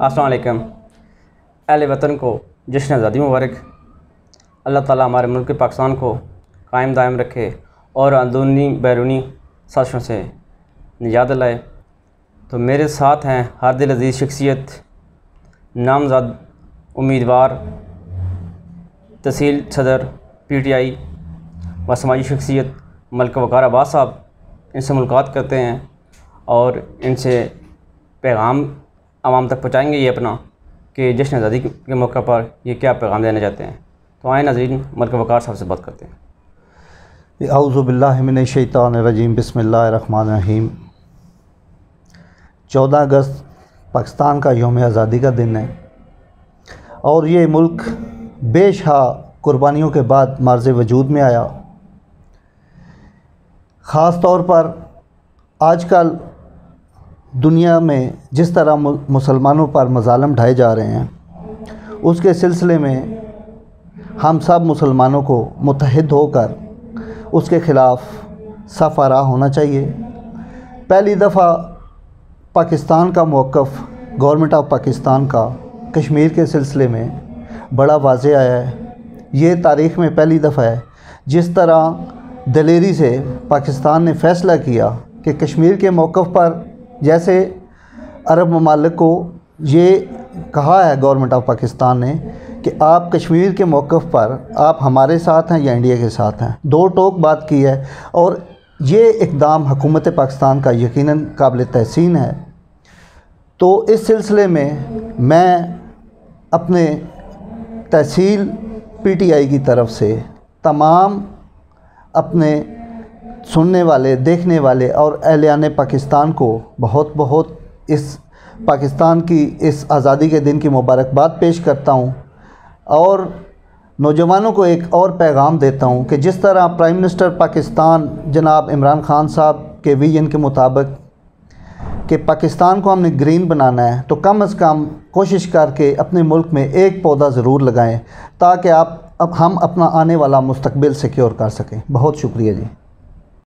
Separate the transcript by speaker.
Speaker 1: अस्सलाम वालेकुम। अहले वतन को जश्न आज़ादी मुबारक। अल्लाह ताला हमारे मुल्क पाकिस्तान को कायम दायम रखे और अंदरूनी बैरूनी साजिशों से निजात दिलाए। तो मेरे साथ हैं हर दिल अजीज़ शख्सियत, नामज़द उम्मीदवार, तहसील सदर PTI व समाजी शख्सियत मलिका वक़ार अब्बास साहब। इनसे मुलाकात करते हैं और इनसे पैगाम आवाम तक पहुँचाएँगे ये अपना कि जश्न आज़ादी के मौके पर ये क्या पैगाम देना चाहते हैं। तो आए नाज़रीन, मलिका वक़ार साहब से बात करते हैं।
Speaker 2: औज़ु बिल्लाहि मिनश शैतानिर रजीम, बिस्मिल्लाहिर रहमानिर रहीम। 14 अगस्त पाकिस्तान का यौम आज़ादी का दिन है और ये मुल्क बेशहा कुर्बानियों के बाद मार्ज़ वजूद में आया। ख़ास तौर पर आजकल दुनिया में जिस तरह मुसलमानों पर मज़ालिम ढाए जा रहे हैं, उसके सिलसिले में हम सब मुसलमानों को मुत्तहिद होकर उसके ख़िलाफ़ सफ़ आरा होना चाहिए। पहली दफ़ा पाकिस्तान का मौक़िफ़ गवर्नमेंट ऑफ पाकिस्तान का कश्मीर के सिलसिले में बड़ा वाज़ेह आया है। ये तारीख़ में पहली दफ़ा है जिस तरह दलेरी से पाकिस्तान ने फ़ैसला किया कि कश्मीर के मौक़िफ़ पर, जैसे अरब ममालिक को ये कहा है गवर्नमेंट ऑफ पाकिस्तान ने कि आप कश्मीर के मौक़िफ़ पर आप हमारे साथ हैं या इंडिया के साथ हैं, दो टोक बात की है और ये इक़दाम हुकूमत पाकिस्तान का यकीनन काबिल तहसीन है। तो इस सिलसिले में मैं अपने तहसील PTI की तरफ से तमाम अपने सुनने वाले, देखने वाले और अहलियान पाकिस्तान को बहुत बहुत इस पाकिस्तान की इस आज़ादी के दिन की मुबारकबाद पेश करता हूँ और नौजवानों को एक और पैगाम देता हूँ कि जिस तरह प्राइम मिनिस्टर पाकिस्तान जनाब इमरान ख़ान साहब के विजन के मुताबिक कि पाकिस्तान को हमने ग्रीन बनाना है, तो कम से कम कोशिश करके अपने मुल्क में एक पौधा ज़रूर लगाएं ताकि हम अपना आने वाला मुस्तकबिल सिक्योर कर सकें। बहुत शुक्रिया जी।